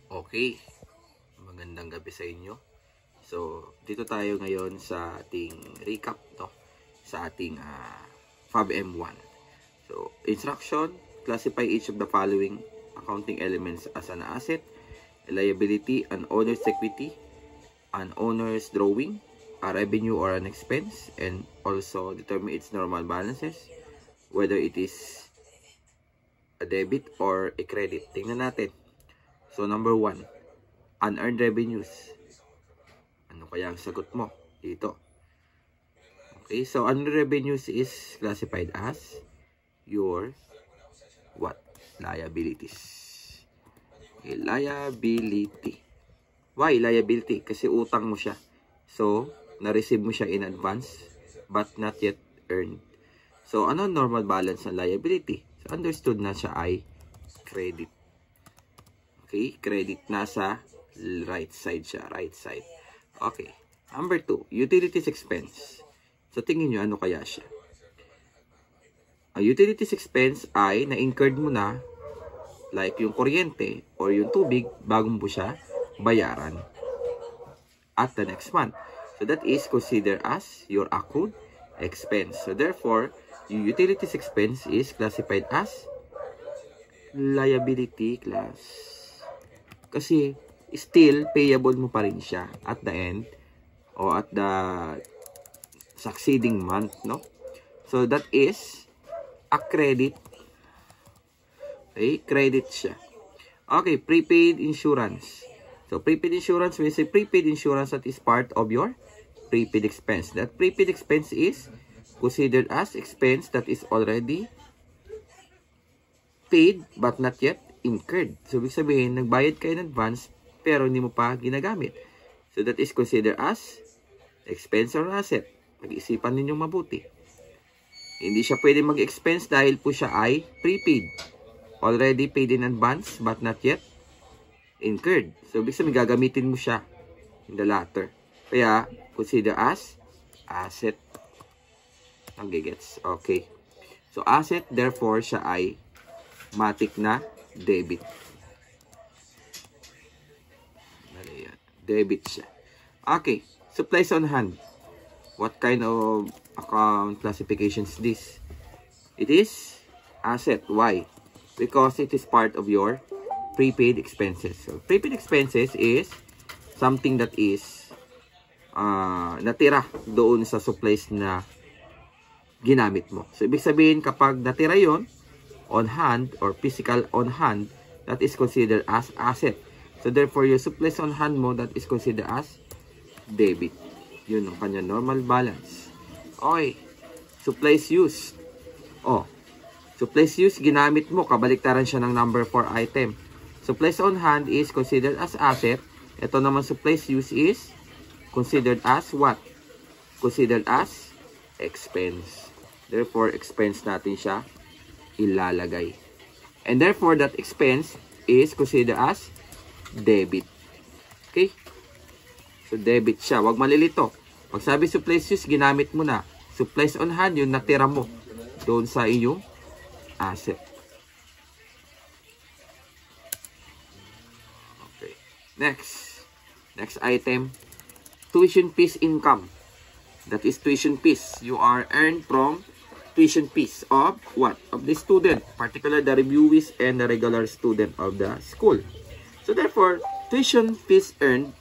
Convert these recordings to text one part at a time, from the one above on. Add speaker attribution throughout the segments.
Speaker 1: Okay, magandang gabi sa inyo. So, dito tayo ngayon sa ating recap, no? Sa ating FAB M1. So, instruction, classify each of the following accounting elements as an asset, a liability, an owner's equity, an owner's drawing, a revenue or an expense, and also determine its normal balances, whether it is a debit or a credit. Tingnan natin. So, number 1, unearned revenues. Ano kaya ang sagot mo dito? Okay, so unearned revenues is classified as your what? Liabilities. Okay, liability. Why liability? Kasi utang mo siya. So, na-receive mo siya in advance but not yet earned. So, ano normal balance ng liability? So, understood na siya ay credit. Okay, credit nasa right side siya, right side. Okay, number 2, utilities expense. So, tingin nyo, ano kaya siya? Ang utilities expense ay na-incurred mo na, like yung kuryente or yung tubig, bago mo siya bayaran at the next month. So, that is considered as your accrued expense. So, therefore, yung utilities expense is classified as liability class. Kasi, still, payable mo pa rin siya at the end o at the succeeding month, no? So, that is a credit. Okay, credit siya. Okay, prepaid insurance. So, prepaid insurance means a prepaid insurance that is part of your prepaid expense. That prepaid expense is considered as expense that is already paid but not yet incurred. So, ibig sabihin, nagbayad ka in advance pero hindi mo pa ginagamit. So, that is considered as expense or asset. Pag-isipan ninyong mabuti. Hindi siya pwede mag-expense dahil po siya ay prepaid. Already paid in advance but not yet incurred. So, ibig sabihin, gagamitin mo siya in the latter. Kaya, consider as asset. Nagigets. Okay. So, asset, therefore, siya ay matik na debit. Debit siya. Okay. Supplies on hand. What kind of account classification is this? It is asset. Why? Because it is part of your prepaid expenses. So, prepaid expenses is something that is natira doon sa supplies na ginamit mo. So, ibig sabihin, kapag natira yon on hand or physical on hand, that is considered as asset. So, therefore, your supplies on hand mo, that is considered as debit. Yun ang kanya normal balance. Okay. Supplies used. Oh. Supplies used, ginamit mo. Kabaliktaran siya ng number 4 item. Supplies on hand is considered as asset. Ito naman supplies used is considered as what? Considered as expense. Therefore, expense natin siya ilalagay. And therefore, that expense is considered as debit. Okay? So, debit siya. Huwag malilito. Pag sabi supplies use, ginamit mo na. Supplies on hand, yung natira mo doon sa iyong asset. Okay. Next. Next item. Tuition fees income. That is tuition fees. You are earned from tuition fees of what? Of the student, particularly the reviewees and the regular student of the school. So therefore, tuition fees earned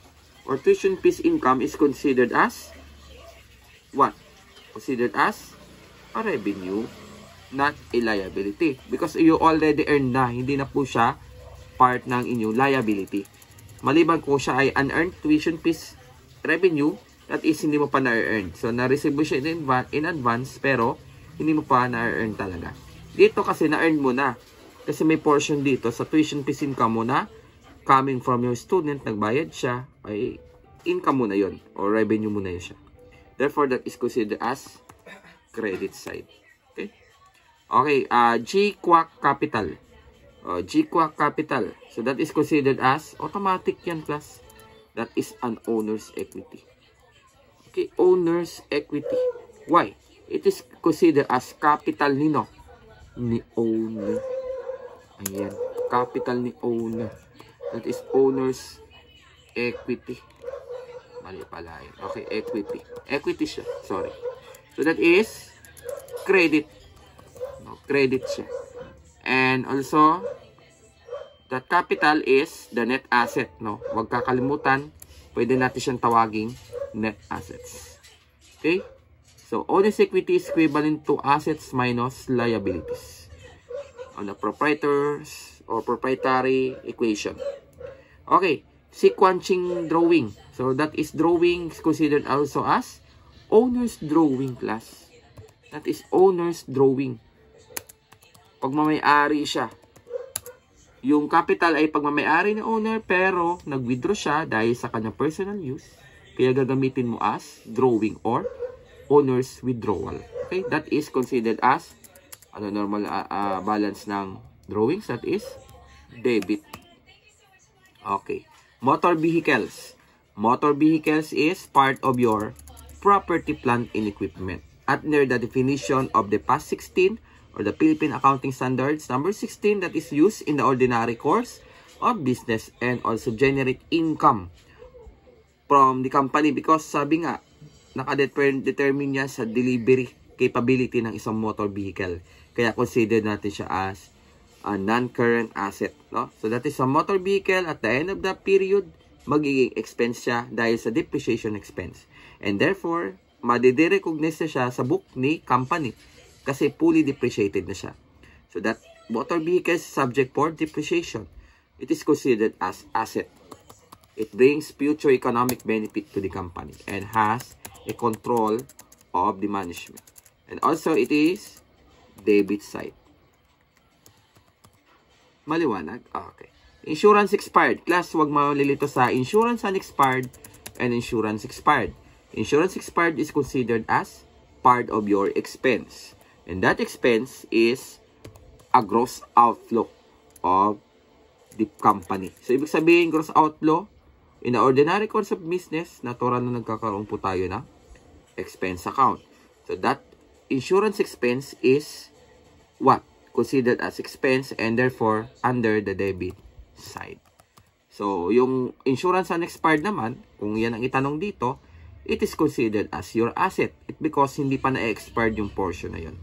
Speaker 1: or tuition fees income is considered as what? Considered as a revenue, not a liability. Because you already earned na, hindi na po siya part ng inyong liability. Maliban kung siya ay unearned tuition fees revenue, that is hindi mo pa na-earn. So, na-receive mo siya in advance, pero hindi mo pa na-earn talaga. Dito kasi na-earn mo na. Kasi may portion dito sa tuition fees income mo na coming from your student, nagbayad siya, ay income mo na yun or revenue mo na yun siya. Therefore, that is considered as credit side. Okay? Okay, GQuac capital. GQuac capital. So, that is considered as automatic yan, class. That is an owner's equity. Okay, owner's equity. Why? It is considered as capital ni owner. Ayan, capital ni owner. That is owner's equity. Mali pala yun. Okay, equity. Equity siya. Sorry. So, that is credit. No, credit siya. And also, the capital is the net asset. No? Huwag kakalimutan. Pwede natin siyang tawaging net assets. Okay? So, owner's equity is equivalent to assets minus liabilities on the proprietors or proprietary equation. Okay. Sequencing drawing. So, that is drawing is considered also as owner's drawing class. That is owner's drawing. Pagmamayari siya. Yung capital ay pagmamayari ng owner pero nag-withdraw siya dahil sa kanyang personal use. Kaya gagamitin mo as drawing or owner's withdrawal. Okay? That is considered as normal balance ng drawings. That is debit. Okay. Motor vehicles. Motor vehicles is part of your property, plant, and equipment. Under the definition of the PAS 16 or the Philippine Accounting Standards number 16 that is used in the ordinary course of business and also generate income from the company because sabi nga, nakadetermine niya sa delivery capability ng isang motor vehicle. Kaya consider natin siya as a non-current asset, no? So that is a motor vehicle at the end of the period, magiging expense siya dahil sa depreciation expense. And therefore, madirecognize na siya sa book ni company kasi fully depreciated na siya. So that motor vehicle is subject for depreciation. It is considered as asset. It brings future economic benefit to the company and has a control of the management. And also, it is debit side. Maliwanag? Okay. Insurance expired. Class, huwag malilito sa insurance unexpired and insurance expired. Insurance expired is considered as part of your expense. And that expense is a gross outflow of the company. So, ibig sabihin, gross outflow, in the ordinary course of business, natural na nagkakaroon po tayo ng expense account. So, that insurance expense is what? Considered as expense and therefore under the debit side. So, yung insurance unexpired naman, kung yan ang itanong dito, it is considered as your asset. It because hindi pa na-expired yung portion na yun.